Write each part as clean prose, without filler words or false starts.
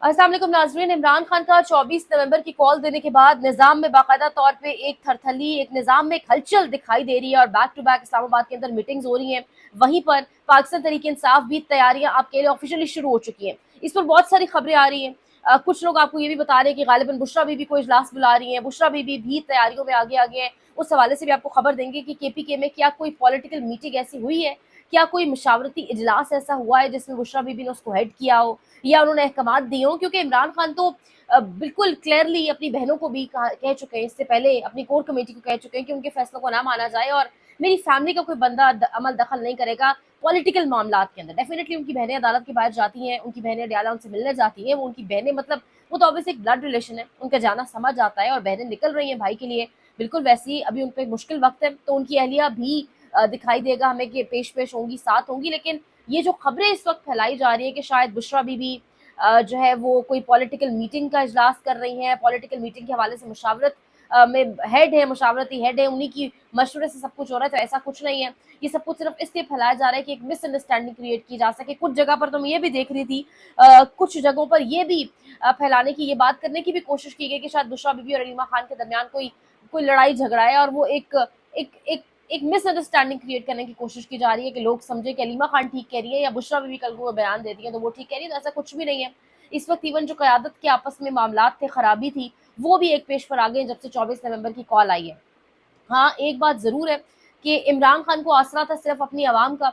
अस्सलाम वालेकुम नाज़रीन। इमरान खान का 24 नवंबर की कॉल देने के बाद निज़ाम में बाकायदा तौर पे एक थरथली, एक निज़ाम में एक हलचल दिखाई दे रही है और बैक टू बैक इस्लामाबाद के अंदर मीटिंग्स हो रही हैं। वहीं पर पाकिस्तान तहरीक इंसाफ भी तैयारियां आपके लिए ऑफिशियली शुरू हो चुकी हैं। इस पर बहुत सारी खबरें आ रही हैं। कुछ लोग आपको ये भी बता रहे हैं कि गालिबन बुशरा बीबी को इजलास बुला रही हैं। बुशरा बीबी भी तैयारियों में आगे आगे हैं। उस हवाले से भी आपको खबर देंगे कि केपीके में क्या कोई पॉलिटिकल मीटिंग ऐसी हुई है, क्या कोई मशावरती इजलास ऐसा हुआ है जिसमें बुशरा बीबी ने उसको हेड किया हो या उन्होंने अहकामात दिए हों। क्योंकि इमरान खान तो बिल्कुल क्लियरली अपनी बहनों को भी कह चुके हैं, इससे पहले अपनी कोर कमेटी को कह चुके हैं कि उनके फैसलों को ना माना जाए और मेरी फैमिली का कोई बंदा अमल दखल नहीं करेगा पॉलिटिकल मामलात के अंदर। डेफिनेटली उनकी बहनें अदालत के बाहर जाती हैं, उनकी बहनें अडयाला उनसे मिलने जाती हैं, वो उनकी बहनें मतलब वो तो ऑब्वियसली एक ब्लड रिलेशन है, उनका जाना समझ आता है और बहनें निकल रही हैं भाई के लिए। बिल्कुल वैसे ही अभी उन पर मुश्किल वक्त है, तो उनकी अहलिया भी दिखाई देगा हमें कि पेश होंगी, साथ होंगी। लेकिन ये जो खबरें इस वक्त फैलाई जा रही है कि शायद बुशरा बीबी जो है वो कोई पॉलिटिकल मीटिंग का इजलास कर रही हैं, पॉलिटिकल मीटिंग के हवाले से मुशावरत में हेड है, मुशावरती हेड है, उन्हीं की मशवरे से सब कुछ हो रहा है, तो ऐसा कुछ नहीं है। ये सब कुछ सिर्फ इसलिए फैलाया जा रहा है कि एक मिसअंडरस्टैंडिंग क्रिएट की जा सके। कुछ जगह पर तो मैं ये भी देख रही थी, कुछ जगहों पर ये भी फैलाने की, ये बात करने की भी कोशिश की गई कि शायद बुशरा बीबी और अलीमा खान के दरमियान कोई कोई लड़ाई झगड़ा है और वो एक एक एक मिसअंडरस्टैंडिंग क्रिएट करने की कोशिश की जा रही है कि लोग समझे कि अलीमा खान ठीक कह रही है या बुशरा बीबी कल को वो बयान देती है तो वो ठीक कह रही है। तो ऐसा कुछ भी नहीं है। इस वक्त इवन जो क़यादत के आपस में मामलात थे, खराबी थी, वो भी एक पेश पर आ गए जब से 24 नवंबर की कॉल आई है। हाँ, एक बात ज़रूर है कि इमरान खान को आसरा था सिर्फ अपनी आवाम का।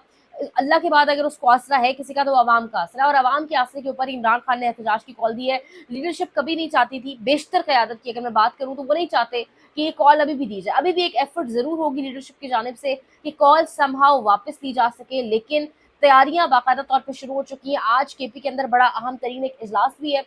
अल्लाह के बाद अगर उसको आसरा है किसी का तो आवाम का आसरा है और आवाम के आसरे के ऊपर ही इमरान खान ने एहतजाज की कॉल दी है। लीडरशिप कभी नहीं चाहती थी, बेशतर क़यादत की अगर मैं बात करूँ तो वो नहीं चाहते कि ये कॉल अभी भी दी जाए। अभी भी एक एफर्ट ज़रूर होगी लीडरशिप की जानिब से कि कॉल समहाउ वापस ली जा सके, लेकिन तैयारियां बाकायदा तौर पर शुरू हो चुकी हैं। आज केपी के अंदर बड़ा अहम तरीन एक इजलास भी है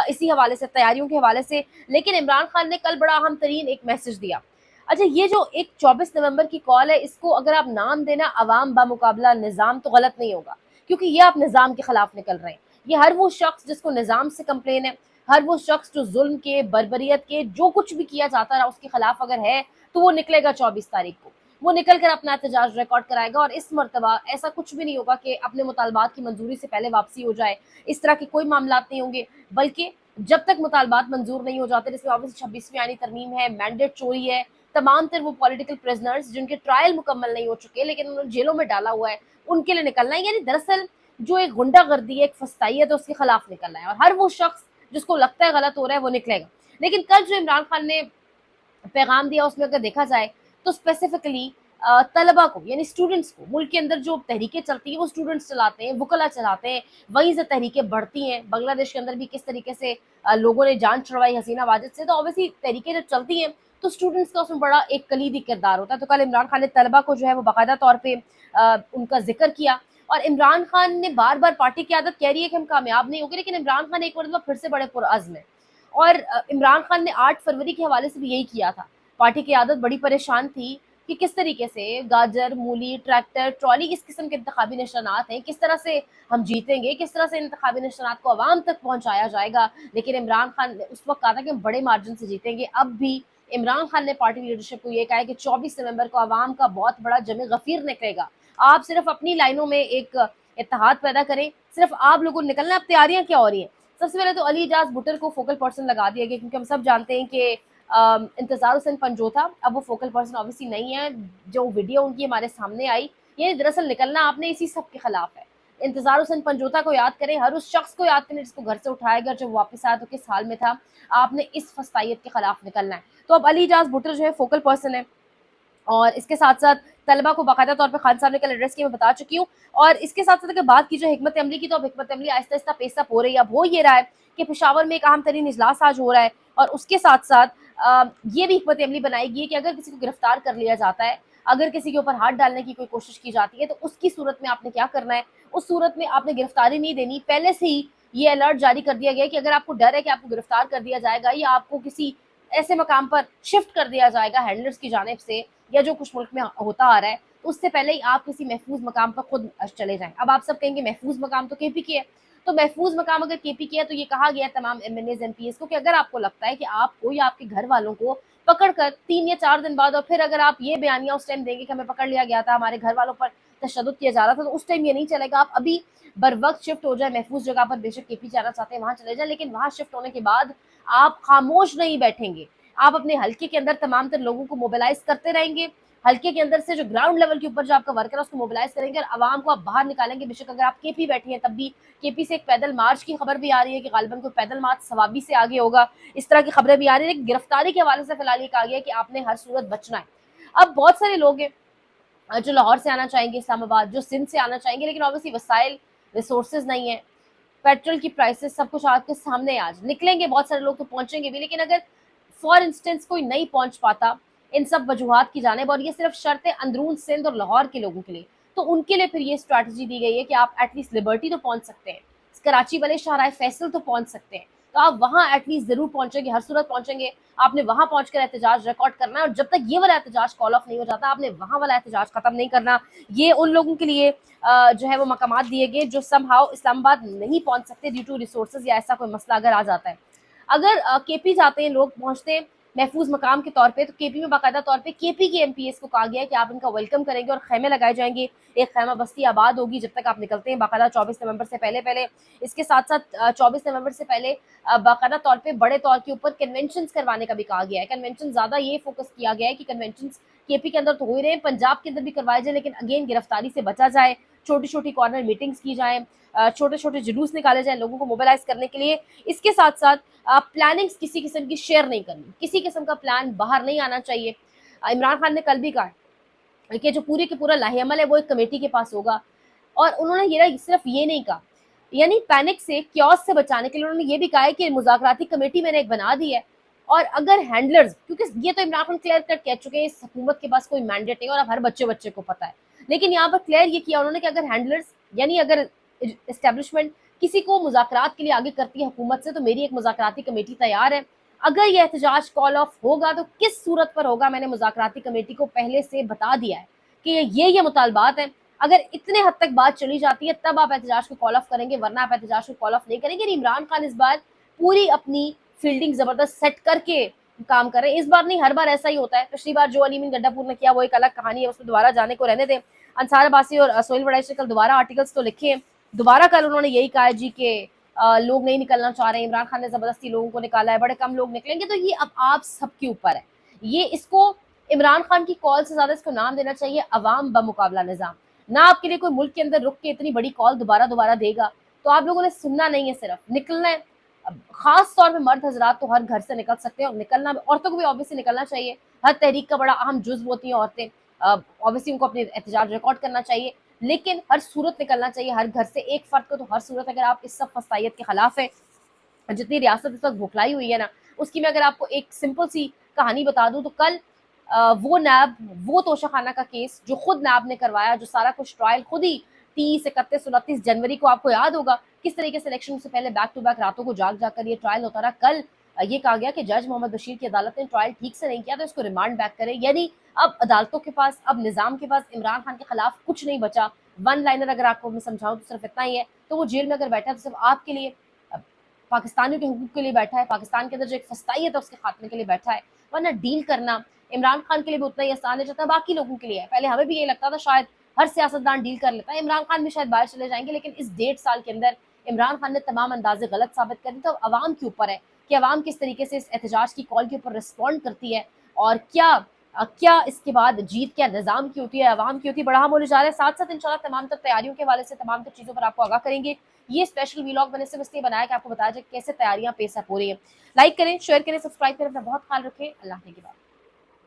इसी हवाले से, तैयारियों के हवाले से। लेकिन इमरान खान ने कल बड़ा अहम तरीन एक मैसेज दिया। अच्छा, ये जो एक 24 नवंबर की कॉल है, इसको अगर आप नाम देना अवाम बामुकाबला निज़ाम तो गलत नहीं होगा, क्योंकि ये आप निज़ाम के खिलाफ निकल रहे हैं। ये हर वो शख्स जिसको निज़ाम से कंप्लेन है, हर वो शख्स जो जुल्म के, बर्बरियत के, जो कुछ भी किया जाता रहा उसके खिलाफ अगर है तो वो निकलेगा 24 तारीख को। वो निकल कर अपना एहतजाज रिकॉर्ड कराएगा और इस मरतबा ऐसा कुछ भी नहीं होगा कि अपने मुतालबात की मंजूरी से पहले वापसी हो जाए। इस तरह के कोई मामलात नहीं होंगे, बल्कि जब तक मुतालबात मंजूर नहीं हो जाते, जिसमें ऑब्वियसली 26वीं आईनी तरमीम है, मैंडेट चोरी है, तमाम तर वो पॉलिटिकल प्रिजनर्स जिनके ट्रायल मुकम्मल नहीं हो चुके लेकिन उन्होंने जेलों में डाला हुआ है, उनके लिए निकलना है। यानी दरअसल जो एक गुंडागर्दी है, एक फस्ताई तो उसके खिलाफ निकलना है और हर वो शख्स जिसको लगता है गलत हो रहा है वो निकलेगा। लेकिन कल जो इमरान खान ने पैगाम दिया उसमें अगर देखा जाए तो स्पेसिफिकली तलबा को, यानी स्टूडेंट्स को, मुल्क के अंदर जो तहरीकें चलती हैं वो स्टूडेंट्स चलाते हैं, वकला चलाते हैं, वहीं से तहरीकें बढ़ती हैं। बांग्लादेश के अंदर भी किस तरीके से लोगों ने जान छुड़वाई हसीना वाजिद से, तो ऑब्वियसली तहरीकें जब चलती हैं तो स्टूडेंट्स का उसमें बड़ा एक कलीदी किरदार होता है। तो कल इमरान खान ने तलबा को जो है वो बाकायदा तौर पर उनका जिक्र किया और इमरान खान ने बार बार, पार्टी की आदत कह रही है कि हम कामयाब नहीं होंगे, लेकिन इमरान खान एक बार फिर से बड़े पुरअज़्म है और इमरान खान ने 8 फरवरी के हवाले से भी यही किया था। पार्टी की आदत बड़ी परेशान थी कि किस तरीके से गाजर, मूली, ट्रैक्टर, ट्रॉली इस किस्म के इंतखाबी निशानात हैं, किस तरह से हम जीतेंगे, किस तरह से इंतखाबी निशानात को आवाम तक पहुंचाया जाएगा। लेकिन इमरान खान ने उस वक्त कहा था कि हम बड़े मार्जिन से जीतेंगे। अब भी इमरान खान ने पार्टी लीडरशिप को ये कहा है कि 24 नवंबर को आवाम का बहुत बड़ा जमे गफीर निकलेगा। आप सिर्फ अपनी लाइनों में एक इत्तेहाद पैदा करें, सिर्फ आप लोगों को निकलना। अब तैयारियां क्या हो रही हैं? सबसे पहले तो अली इजाज भुट्टर को फोकल पर्सन लगा दिया गया, क्योंकि हम सब जानते हैं कि इंतजार हुसैन पंजोथा अब वो फोकल पर्सन ऑब्वियसली नहीं है। जो वीडियो उनकी हमारे सामने आई, ये दरअसल निकलना आपने इसी सब के खिलाफ है। इंतजार हुसैन पंजोथा को याद करें, हर उस शख्स को याद करें जिसको घर से उठाया गया, जब वापस आया तो किस हाल में था। आपने इस फस्तायत के खिलाफ निकलना है। तो अब अली इजाज भुट्टर जो है फोकल पर्सन है और इसके साथ साथ तलबा को बाकायदा तौर पर खान साहब ने कल एड्रेस किया, मैं बता चुकी हूँ। और इसके साथ साथ अगर बात की जो हिकमत अमली की, तो अब हिकमत अमली आहिस्ता आहिस्ता पेशअप हो रही है। अब हो ये रहा है कि पेशावर में एक अहम तरीन इजलास आज हो रहा है और उसके साथ साथ ये भी हिकमत अमली बनाएगी कि अगर किसी को गिरफ्तार कर लिया जाता है, अगर किसी के ऊपर हाथ डालने की कोई कोशिश की जाती है, तो उसकी सूरत में आपने क्या करना है। उस सूरत में आपने गिरफ्तारी नहीं देनी। पहले से ही ये अलर्ट जारी कर दिया गया कि अगर आपको डर है कि आपको गिरफ्तार कर दिया जाएगा या आपको किसी ऐसे मकाम पर शिफ्ट कर दिया जाएगा हैंडलर्स की जानिब से, या जो कुछ मुल्क में होता आ रहा है, तो उससे पहले ही आप किसी महफूज मकाम पर खुद चले जाएं। अब आप सब कहेंगे महफूज मकाम तो केपी की है, तो महफूज मकाम अगर केपी की है तो ये कहा गया है तमाम एमएनएज एमपीएस को कि अगर आपको लगता है कि आपको या आपके घर वालों को पकड़ कर 3 या 4 दिन बाद, और फिर अगर आप ये बयानिया उस टाइम देंगे कि हमें पकड़ लिया गया था, हमारे घर वालों पर तशद्दुद किया जा रहा था, तो उस टाइम ये नहीं चलेगा। आप अभी बर वक्त शिफ्ट हो जाए महफूज जगह पर, बेशक केपी जाना चाहते हैं वहां चले जाए, लेकिन वहां शिफ्ट होने के बाद आप खामोश नहीं बैठेंगे। आप अपने हल्के के अंदर तमाम तर लोगों को मोबिलाइज करते रहेंगे, हल्के के अंदर से जो ग्राउंड लेवल के ऊपर जो आपका वर्कर है उसको मोबिलाइज करेंगे और आवाम को आप बाहर निकालेंगे। बेशक अगर आप केपी बैठी हैं तब भी, केपी से एक पैदल मार्च की खबर भी आ रही है कि गालिबन कोई पैदल मार्च सवाबी से आगे होगा, इस तरह की खबरें भी आ रही है। लेकिन गिरफ्तारी के हवाले से फिलहाल ये कहा गया है कि आपने हर सूरत बचना है। अब बहुत सारे लोग हैं जो लाहौर से आना चाहेंगे इस्लामाबाद, जो सिंध से आना चाहेंगे, लेकिन ऑब्वियसली वसाइल रिसोर्सेज नहीं है, पेट्रोल की प्राइसेस सब कुछ आपके सामने है। आज निकलेंगे बहुत सारे लोग तो पहुंचेंगे भी, लेकिन अगर फॉर इंस्टेंस कोई नहीं पहुंच पाता इन सब वजूहात की जानिब, और ये सिर्फ शर्त है अंदरून सिंध और लाहौर के लोगों के लिए, तो उनके लिए फिर ये स्ट्रैटेजी दी गई है कि आप एटलीस्ट लिबर्टी तो पहुंच सकते हैं, कराची वाले शाहराह फैसल तो पहुंच सकते हैं, तो आप वहां एटलीस्ट जरूर पहुंचेंगे, हर सूरत पहुंचेंगे। आपने वहां पहुंचकर एहतजाज रिकॉर्ड करना है, और जब तक ये वाला एहतजाज कॉल ऑफ नहीं हो जाता आपने वहां वाला एहतजाज खत्म नहीं करना। ये उन लोगों के लिए जो है वो मकामात दिए गए जो समहाउ इस्लामाबाद नहीं पहुंच सकते ड्यू टू रिसोर्सेज या ऐसा कोई मसला अगर आ जाता है। अगर केपी जाते हैं लोग, पहुंचते हैं महफूज मकाम के तौर पे, तो केपी में बाकायदा तौर पे केपी के एमपीएस को कहा गया है कि आप इनका वेलकम करेंगे और खैमे लगाए जाएंगे, एक खैमा बस्ती आबाद होगी जब तक आप निकलते हैं बाकायदा 24 नवंबर से पहले पहले। इसके साथ साथ 24 नवंबर से पहले बाकायदा तौर पे बड़े तौर के ऊपर कन्वेंशन करवाने का भी कहा गया है। कन्वेंशन ज्यादा ये फोकस किया गया है कि कन्वेंशन केपी के अंदर तो हो ही रहे हैं, पंजाब के अंदर भी करवाए जाए, लेकिन अगेन गिरफ्तारी से बचा जाए, छोटी छोटी कॉर्नर मीटिंग्स की जाए, छोटे छोटे जुलूस निकाले जाए लोगों को मोबिलाइज करने के लिए। इसके साथ साथ प्लानिंग्स किसी किस्म की शेयर नहीं करनी, किसी किस्म का प्लान बाहर नहीं आना चाहिए। इमरान खान ने कल भी कहा कि जो पूरे के पूरा लाहेअमल है वो एक कमेटी के पास होगा, और उन्होंने ये सिर्फ ये नहीं कहा, यानी पैनिक से क्योस से बचाने के लिए उन्होंने ये भी कहा है कि मुज़ाकराती कमेटी मैंने एक बना दी है, और अगर हैंडलर्स, क्योंकि ये तो इमरान खान क्लियर कट कह चुके हैं इस हुकूमत के पास कोई मैंडेट नहीं और अब हर बच्चे बच्चे को पता है, लेकिन यहाँ पर क्लियर ये किया उन्होंने कि अगर हैंडलर्स यानी अगर एस्टेब्लिशमेंट किसी को मुज़ाकरात के लिए आगे करती है हुकूमत से, तो मेरी एक मुज़ाकराती कमेटी तैयार है। अगर ये एहतजाज कॉल ऑफ होगा तो किस सूरत पर होगा, मैंने मुज़ाकराती कमेटी को पहले से बता दिया है कि ये मुतालबात हैं। अगर इतने हद तक बात चली जाती है तब आप एहतजाज को कॉल ऑफ करेंगे, वरना आप एहतजाज को कॉल ऑफ नहीं करेंगे। इमरान खान इस बार पूरी अपनी फील्डिंग जबरदस्त सेट करके काम कर रहे हैं। इस बार नहीं, हर बार ऐसा ही होता है। पिछली बार जो अली मीन गड्ढापुर ने किया वो एक अलग कहानी है, उसमें दोबारा जाने को रहने दें। अंसार अब्बासी और सोहेल वड़ैच ने कल दोबारा आर्टिकल्स तो लिखे हैं, दोबारा कल उन्होंने यही कहा जी कि लोग नहीं निकलना चाह रहे हैं, इमरान खान ने जबरदस्ती लोगों को निकाला है, बड़े कम लोग निकलेंगे। तो ये अब आप सबके ऊपर है, ये इसको इमरान खान की कॉल से ज्यादा इसको नाम देना चाहिए अवाम बमुकाबला निजाम। ना आपके लिए कोई मुल्क के अंदर रुक के इतनी बड़ी कॉल दोबारा दोबारा देगा, तो आप लोगों ने सुनना नहीं है, सिर्फ निकलना है। खास तौर पे मर्द हजरात तो हर घर से निकल सकते हैं, और निकलना भी, औरतों को भी ऑब्वियसली निकलना चाहिए, हर तहरीक का बड़ा अहम जुज्व होती हैं औरतें, ऑब्वियसली उनको अपने एहतजाज रिकॉर्ड करना चाहिए, लेकिन हर सूरत निकलना चाहिए हर घर से एक फर्द को। तो हर सूरत अगर आप इस सब फसाइयत के खिलाफ है, जितनी रियासत इस वक्त भुखलाई हुई है ना, उसकी मैं अगर आपको एक सिंपल सी कहानी बता दूं तो कल वो नैब, वो तोशाखाना का केस जो खुद नैब ने करवाया, जो सारा कुछ ट्रायल खुद ही 30, 31, 29 जनवरी को, आपको याद होगा किस तरीके से इलेक्शन से पहले बैक टू बैक रातों को जाग जाग कर ये ट्रायल होता रहा। कल ये कहा गया कि जज मोहम्मद बशीर की अदालत ने ट्रायल ठीक से नहीं किया तो इसको रिमांड बैक करे। यानी अब अदालतों के पास, अब निजाम के पास इमरान खान के खिलाफ कुछ नहीं बचा। वन लाइनर अगर आपको मैं समझाऊं तो सिर्फ इतना ही है, तो वो जेल में अगर बैठा है तो सिर्फ आपके लिए, पाकिस्तानियों के हुकूक के लिए बैठा है, पाकिस्तान के अंदर जो एक फस्तायत है उसके खात्मे के लिए बैठा है। वरना डील करना इमरान खान के लिए भी उतना ही आसान है जितना बाकी लोगों के लिए है। पहले हमें भी ये लगता था शायद हर सियासतदान डील कर लेता है, इमरान खान भी शायद बाहर चले जाएंगे, लेकिन इस 1.5 साल के अंदर इमरान खान ने तमाम अंदाजे गलत साबित कर दिए। तो अवाम के ऊपर है कि अवाम किस तरीके से इस एहतजाज की कॉल के ऊपर रिस्पॉन्ड करती है, और क्या इसके बाद जीत क्या निज़ाम की होती है, अवाम की होती है, बड़ा हम होने जा रहे हैं। साथ साथ इंशाल्लाह तमाम तर तैयारियों के हवाले से तमाम तर चीज़ों पर आपको आगाह करेंगे। ये स्पेशल व्लॉग मैंने सिर्फ इसलिए बनाया कि आपको बताया जाए कैसे तैयारियां पेश हो रही है। लाइक करें, शेयर करें, सब्सक्राइब करें, अपना बहुत ख्याल रखें। अल्लाह के बाद।